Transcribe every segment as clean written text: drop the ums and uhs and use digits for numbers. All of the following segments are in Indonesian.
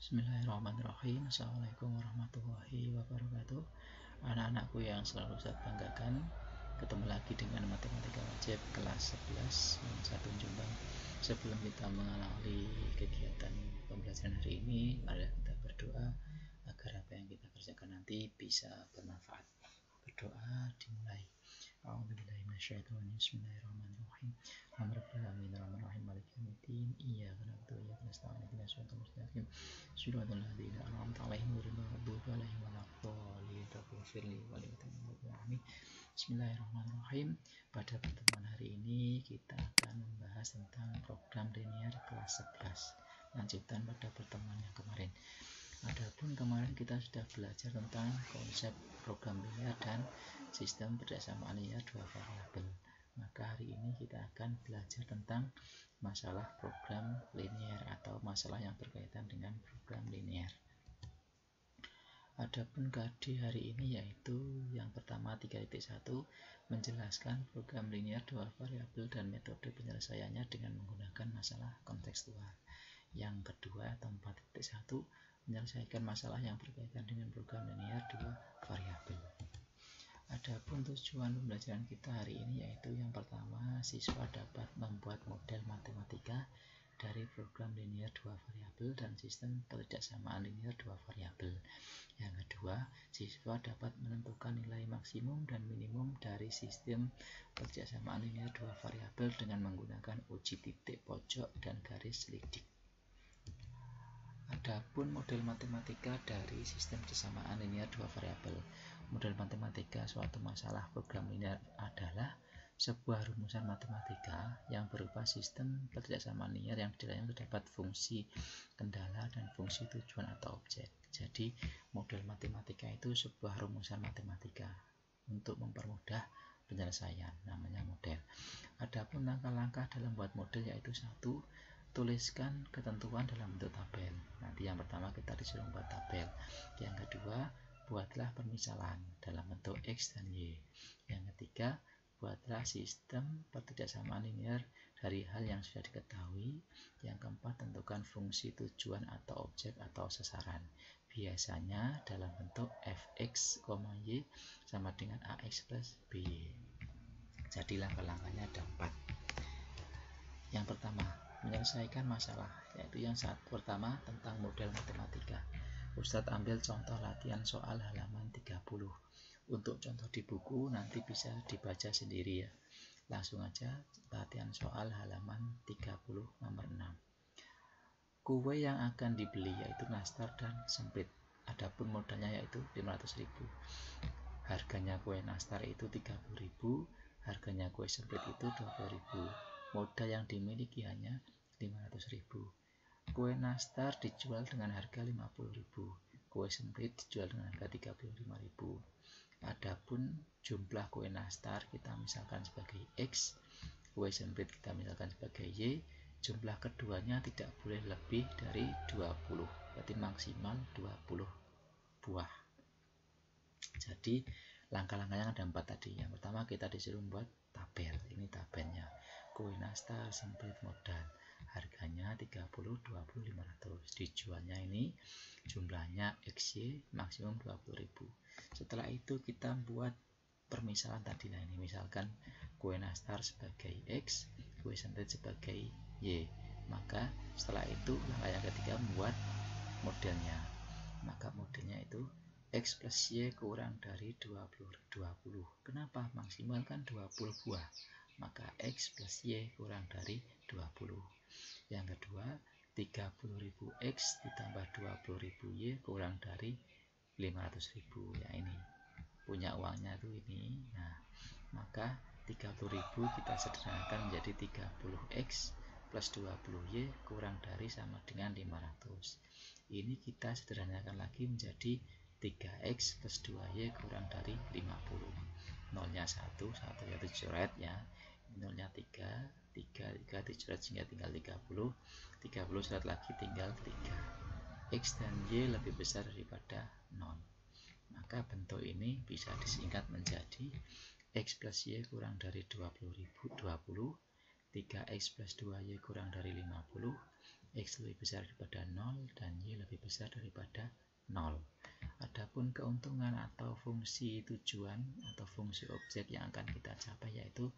Bismillahirrahmanirrahim. Assalamualaikum warahmatullahi wabarakatuh. Anak-anakku yang selalu saya banggakan, ketemu lagi dengan matematika wajib kelas 11 1 Jombang. Sebelum kita mengawali kegiatan pembelajaran hari ini, mari kita berdoa agar apa yang kita kerjakan nanti bisa bermanfaat. Berdoa dimulai. A'udzubillahi minasyaitonir rajim. Bismillahirrahmanirrahim. Alhamdulillahirabbil alamin. Maliki yaumiddin. Iyyaka na'budu wa iyyaka nasta'in. Ihdinas siratal mustaqim. Shiratal ladzina an'amta 'alaihim ghairil maghdubi alaihim waladdallin. Ighfirli wa li dzunubina. Bismillahirrahmanirrahim. Pada pertemuan hari ini kita akan membahas tentang program linear kelas 11. Lanjutan pada pertemuan yang kemarin. Adapun kemarin kita sudah belajar tentang konsep program linear dan sistem berdasarkan linear dua variabel. Maka hari ini kita akan belajar tentang masalah program linear atau masalah yang berkaitan dengan program linear. Adapun KD hari ini yaitu yang pertama 3.1 menjelaskan program linear dua variabel dan metode penyelesaiannya dengan menggunakan masalah kontekstual. Yang kedua atau 4.1 menyelesaikan masalah yang berkaitan dengan program linear dua variabel. Adapun tujuan pembelajaran kita hari ini yaitu yang pertama, siswa dapat membuat model matematika dari program linear dua variabel dan sistem ketidaksamaan linear dua variabel. Yang kedua, siswa dapat menentukan nilai maksimum dan minimum dari sistem ketidaksamaan linear dua variabel dengan menggunakan uji titik pojok dan garis selidik. Adapun model matematika dari sistem kesamaan linear dua variabel. Model matematika suatu masalah program linear adalah sebuah rumusan matematika yang berupa sistem ketidaksamaan linear yang di dalamnya terdapat fungsi kendala dan fungsi tujuan atau objek. Jadi, model matematika itu sebuah rumusan matematika untuk mempermudah penyelesaian, namanya model. Adapun langkah-langkah dalam buat model yaitu 1. Tuliskan ketentuan dalam bentuk tabel. Nanti yang pertama kita disuruh buat tabel. Yang kedua, buatlah permisalan dalam bentuk X dan Y. Yang ketiga, buatlah sistem ketidaksamaan linear dari hal yang sudah diketahui. Yang keempat, tentukan fungsi tujuan atau objek atau sasaran. Biasanya dalam bentuk fx, y sama dengan ax plus by. Jadi langkah-langkahnya ada 4. Yang pertama, menyelesaikan masalah, yaitu yang pertama tentang model matematika. Ustadz ambil contoh latihan soal halaman 30. Untuk contoh di buku nanti bisa dibaca sendiri ya. Langsung aja latihan soal halaman 30 nomor 6. Kue yang akan dibeli yaitu nastar dan semprit. Adapun modalnya yaitu 500.000. Harganya kue nastar itu 30.000, harganya kue semprit itu 20.000. Modal yang dimiliki hanya 500.000. Kue nastar dijual dengan harga 50.000. Kue semprit dijual dengan harga 35.000. Adapun jumlah kue nastar kita misalkan sebagai X, kue semprit kita misalkan sebagai Y. Jumlah keduanya tidak boleh lebih dari 20. Berarti maksimal 20 buah. Jadi langkah-langkahnya ada 4 tadi. Yang pertama kita disuruh membuat tabel. Ini tabelnya. Kue nastar semprit modal. Harganya 30, 20, 500. Dijualnya ini jumlahnya XY maksimum 20.000. Setelah itu kita buat permisalan tadi. Nah ini misalkan kue nastar sebagai X, kue semprit sebagai Y. Maka setelah itu langkah yang ketiga membuat modelnya. Maka modelnya itu X plus Y kurang dari 20. Kenapa? Maksimal kan 20 buah. Maka X plus Y kurang dari 20. Yang kedua, 30.000 X ditambah 20.000 Y kurang dari 500.000. Ya ini punya uangnya tuh ini. Nah, maka 30.000 kita sederhanakan menjadi 30X plus 20Y kurang dari sama dengan 500. Ini kita sederhanakan lagi menjadi 3X plus 2Y kurang dari 50. Nolnya 1 ya dicoret ya. Nolnya 3 dicoret sehingga tinggal 30 coret lagi tinggal 3. X dan Y lebih besar daripada 0. Maka bentuk ini bisa disingkat menjadi X plus Y kurang dari 20, 3X plus 2Y kurang dari 50, X lebih besar daripada 0 dan Y lebih besar daripada 0. Adapun keuntungan atau fungsi tujuan atau fungsi objek yang akan kita capai yaitu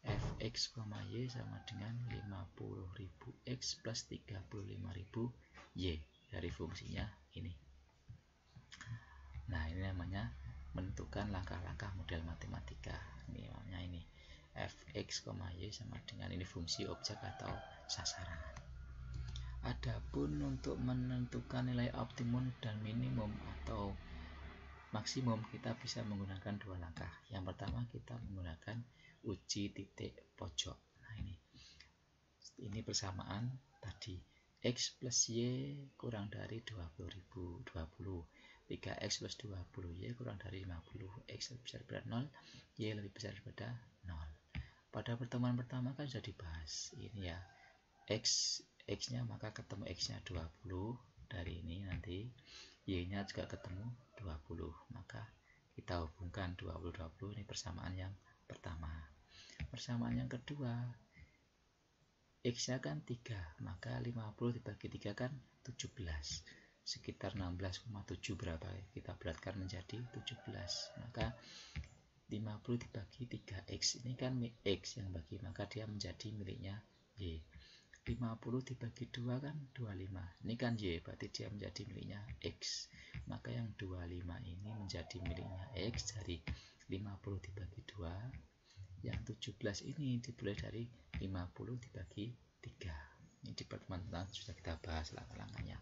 fx, y sama dengan 50.000 x plus 35.000 y dari fungsinya ini. Nah, ini namanya menentukan langkah-langkah model matematika. Ini namanya ini fx, y sama dengan ini fungsi objek atau sasaran. Adapun untuk menentukan nilai optimum dan minimum atau maksimum kita bisa menggunakan dua langkah. Yang pertama kita menggunakan uji titik pojok. Nah, ini persamaan tadi x plus y kurang dari 20.000 3x plus 20y kurang dari 50, x lebih besar daripada 0, y lebih besar daripada 0. Pada pertemuan pertama kan sudah dibahas ini ya, x nya maka ketemu x nya 20 dari ini, nanti y nya juga ketemu 20, maka kita hubungkan 20 ini persamaan yang pertama. Persamaan yang kedua, x nya kan 3, maka 50 dibagi 3 kan 17, sekitar 16,7 berapa, kita beratkan menjadi 17, maka 50 dibagi 3x ini kan x yang bagi, maka dia menjadi miliknya y. 50 dibagi 2 kan 25, ini kan y, berarti dia menjadi miliknya x, maka yang 25 ini menjadi miliknya x dari 50 dibagi 2, yang 17 ini dipulai dari 50 dibagi 3. Ini di pertemuan sudah kita bahas langkah-langkahnya,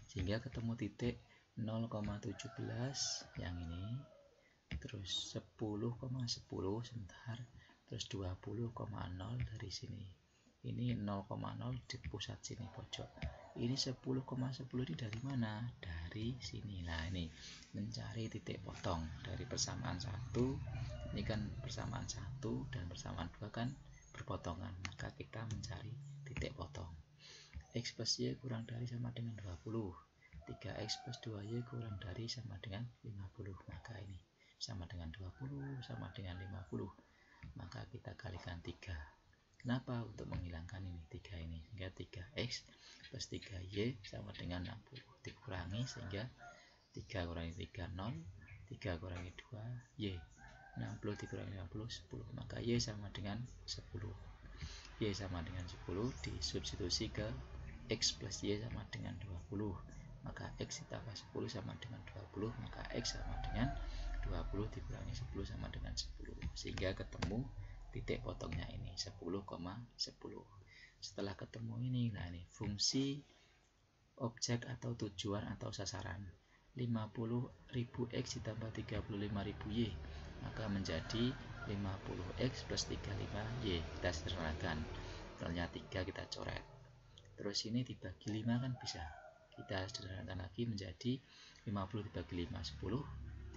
sehingga ketemu titik 0,17 yang ini, terus 10,10 sebentar, terus 20,0 dari sini, ini 0,0 di pusat sini pojok, ini 10,10 ini dari mana? Dari sini. Nah, ini mencari titik potong dari persamaan 1, ini kan persamaan 1 dan persamaan 2 kan berpotongan, maka kita mencari titik potong. X plus y kurang dari sama dengan 20, 3x plus 2y kurang dari sama dengan 50, maka ini sama dengan 20 sama dengan 50, maka kita kalikan 3. Kenapa? Untuk menghilangkan ini 3 ini, sehingga 3x plus 3y sama dengan 60, dikurangi sehingga 3 kurangi 3 0, 3 kurangi 2 y, 60 dikurangi 50 10, maka y sama dengan 10. Y sama dengan 10 disubstitusi ke x plus y sama dengan 20, maka x ditambah 10 sama dengan 20, maka x sama dengan 20 dikurangi 10 sama dengan 10, sehingga ketemu titik potongnya ini 10,10. Setelah ketemu ini, nah ini fungsi objek atau tujuan atau sasaran 50.000 x ditambah 35.000 y, maka menjadi 50x plus 35y. Kita sederhanakan, nolnya 3 kita coret, terus ini dibagi 5 kan bisa, kita sederhanakan lagi menjadi 50 dibagi 5 10,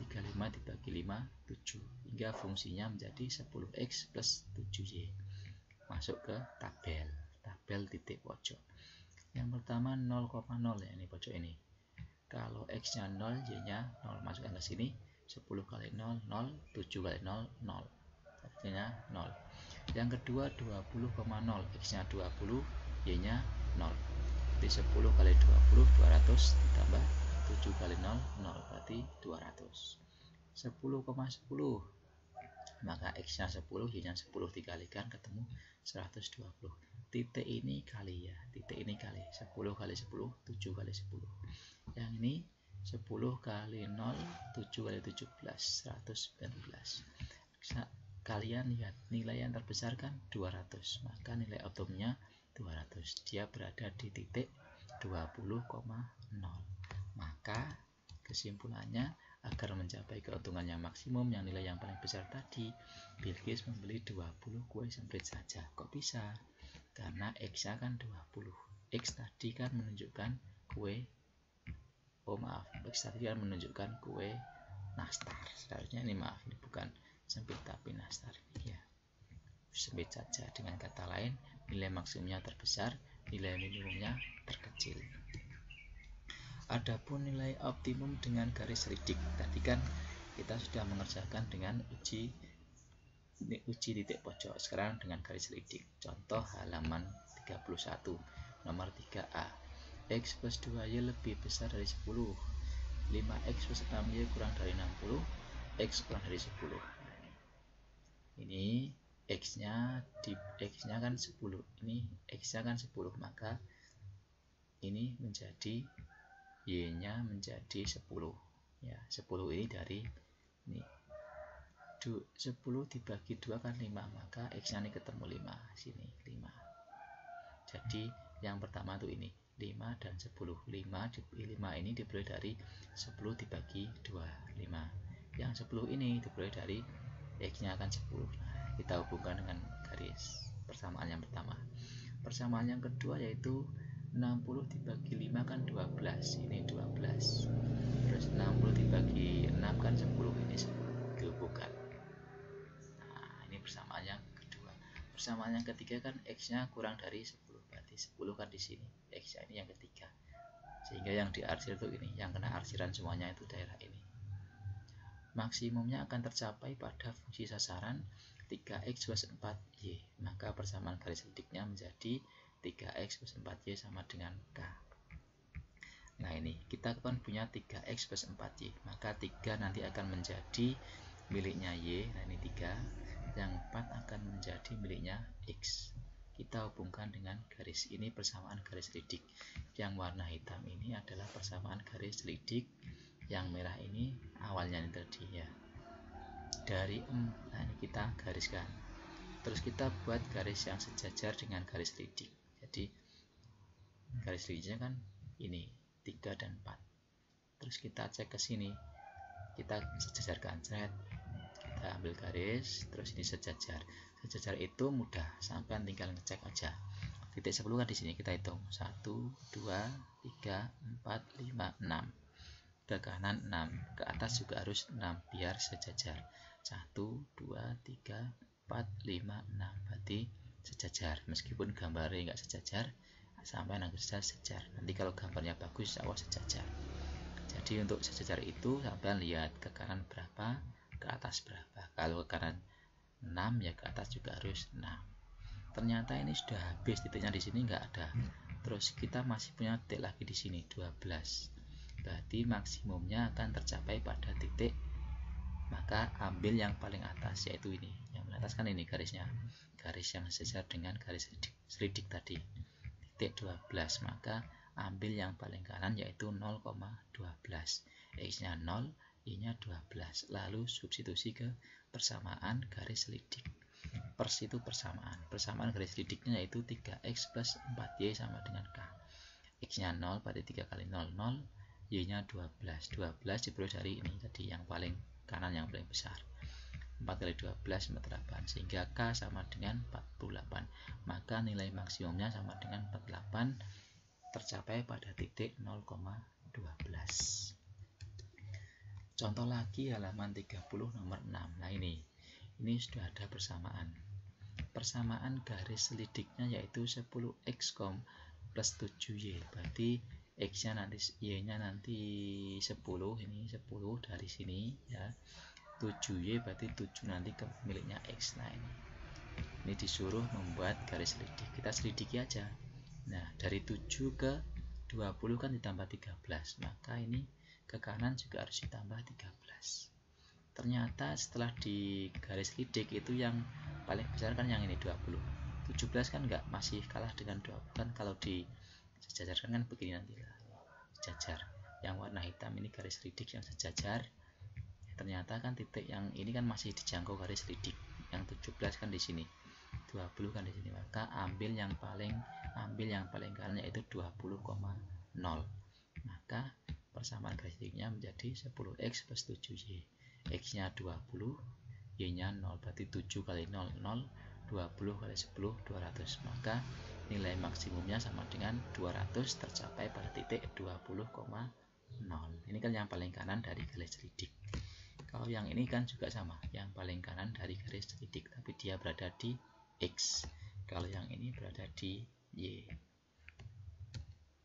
35 dibagi 5 7, hingga fungsinya menjadi 10x plus 7y. Masuk ke tabel titik pojok. Yang pertama 0,0 ya, ini pojok ini. Kalau x nya 0, y nya 0, masukkan ke sini, 10 kali 0 0, 7 kali 0 0, artinya 0. Yang kedua 20,0, x nya 20, y nya 0, jadi 10 kali 20 200 ditambah 7 kali 0 0, berarti 200. 10,10, maka x nya 10, y nya 10 dikalikan ketemu 120. Titik ini kali ya, titik ini kali 10 kali 10 7 kali 10. Yang ini 10 kali 0 7 kali 17 119. Kalian lihat nilai yang terbesar kan 200, maka nilai optimumnya 200, dia berada di titik 20,0. Maka kesimpulannya, agar mencapai keuntungan yang maksimum yang nilai yang paling besar tadi, Bill Gates membeli 20 kue semprit saja. Kok bisa? Karena X nya kan 20, X tadi kan menunjukkan kue, X tadi kan menunjukkan kue nastar, seharusnya ini maaf, ini bukan sempit tapi nastar ya, sempit saja. Dengan kata lain, nilai maksimumnya terbesar, nilai minimumnya terkecil. Adapun nilai optimum dengan garis lidik, tadi kan kita sudah mengerjakan dengan uji titik pojok, sekarang dengan garis lidik. Contoh halaman 31 nomor 3A, X plus 2Y lebih besar dari 10. 5X plus 6Y kurang dari 60. X kurang dari 10. Ini X-nya kan 10. Ini X-nya kan 10, maka ini menjadi Y-nya menjadi 10. Ya, 10 ini dari ini 10 dibagi 2 kan 5, maka X-nya ini ketemu 5. Sini 5. Jadi yang pertama tuh ini 5 dan 10. 5 ini diperoleh dari 10 dibagi 2, 5. Yang 10 ini diperoleh dari X-nya akan 10. Nah, kita hubungkan dengan garis persamaan yang pertama. Persamaan yang kedua yaitu 60 dibagi 5 kan 12. Ini 12. Terus 60 dibagi 6 kan 10. Ini 10. Dihubungkan. Nah, ini persamaan yang kedua. Persamaan yang ketiga kan X-nya kurang dari 10. Berarti 10 kan di sini. X-nya ini yang ketiga. Sehingga yang diarsir itu ini, yang kena arsiran semuanya itu daerah ini. Maksimumnya akan tercapai pada fungsi sasaran 3X plus 4Y. Maka persamaan garis lidiknya menjadi 3X plus 4Y sama dengan K. Nah, ini kita kan punya 3X plus 4Y. Maka 3 nanti akan menjadi miliknya Y. Nah, ini 3. Yang 4 akan menjadi miliknya X. Kita hubungkan dengan garis ini, persamaan garis lidik. Yang warna hitam ini adalah persamaan garis lidik. Yang merah ini awalnya ini tadi ya. Dari nah ini kita gariskan. Terus kita buat garis yang sejajar dengan garis lidik. Jadi garis lidiknya kan ini 3 dan 4. Terus kita cek ke sini. Kita sejajarkan, thread. Kita ambil garis, terus ini sejajar. Sejajar itu mudah, sampai tinggal ngecek aja. Titik 10 kan di sini kita hitung. 1 2 3 4 5 6. Ke kanan 6, ke atas juga harus 6 biar sejajar. 1 2 3 4 5 6, berarti sejajar. Meskipun gambarnya enggak sejajar, sampai nanti sejajar. Nanti kalau gambarnya bagus, awal sejajar. Jadi untuk sejajar itu sampai lihat ke kanan berapa, ke atas berapa. Kalau ke kanan 6 ya ke atas juga harus 6. Ternyata ini sudah habis, titiknya di sini enggak ada. Terus kita masih punya titik lagi di sini 12. Berarti maksimumnya akan tercapai pada titik, maka ambil yang paling atas, yaitu ini. Yang paling atas kan ini garisnya, garis yang sejajar dengan garis selidik tadi, titik 12. Maka ambil yang paling kanan yaitu 0,12. X nya 0, Y nya 12. Lalu substitusi ke persamaan garis selidik. Pers itu persamaan. Persamaan garis selidiknya yaitu 3X plus 4Y sama dengan K. X nya 0 berarti 3 kali 0 0. Y nya 12. 12 diperoleh dari ini tadi, yang paling kanan yang paling besar. 4 kali 12 48, sehingga K sama dengan 48. Maka nilai maksimumnya sama dengan 48, tercapai pada titik 0,12. Contoh lagi halaman 30 nomor 6. Nah ini sudah ada persamaan. Persamaan garis selidiknya yaitu 10X plus 7Y. Berarti X-nya nanti, Y-nya nanti 10, ini 10 dari sini ya. 7Y berarti 7 nanti ke miliknya X. Nah ini disuruh membuat garis selidik. Kita selidiki aja. Nah, dari 7 ke 20 kan ditambah 13. Maka ini ke kanan juga harus ditambah 13. Ternyata setelah di garis selidik itu yang paling besar kan yang ini 20. 17 kan enggak, masih kalah dengan 20 kan. Kalau di sejajarkan kan begini nanti lah, sejajar. Yang warna hitam ini garis selidik yang sejajar. Ternyata kan titik yang ini kan masih dijangkau garis selidik. Yang 17 kan di sini, 20 kan di sini. Maka ambil yang paling kanan yaitu 20,0. Maka persamaan garis selidiknya menjadi 10X plus 7Y. X nya 20, Y nya 0, berarti 7 kali 0 0, 20 kali 10 200. Maka nilai maksimumnya sama dengan 200, tercapai pada titik 20,0. Ini kan yang paling kanan dari garis selidik. Kalau yang ini kan juga sama, yang paling kanan dari garis selidik, tapi dia berada di X. Kalau yang ini berada di Y.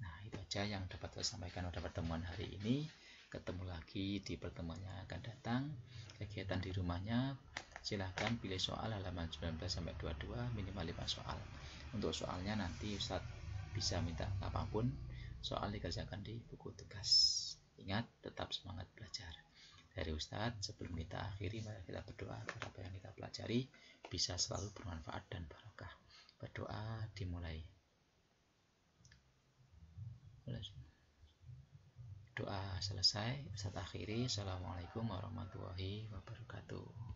Nah, itu aja yang dapat saya sampaikan pada pertemuan hari ini. Ketemu lagi di pertemuan yang akan datang. Kegiatan di rumahnya silahkan pilih soal halaman 19 sampai 22, minimal 5 soal. Untuk soalnya nanti Ustadz bisa minta apapun, soal dikerjakan di buku tugas. Ingat, tetap semangat belajar. Dari Ustadz, sebelum kita akhiri, mari kita berdoa agar apa yang kita pelajari bisa selalu bermanfaat dan barokah. Berdoa dimulai. Doa selesai, Ustadz akhiri. Assalamualaikum warahmatullahi wabarakatuh.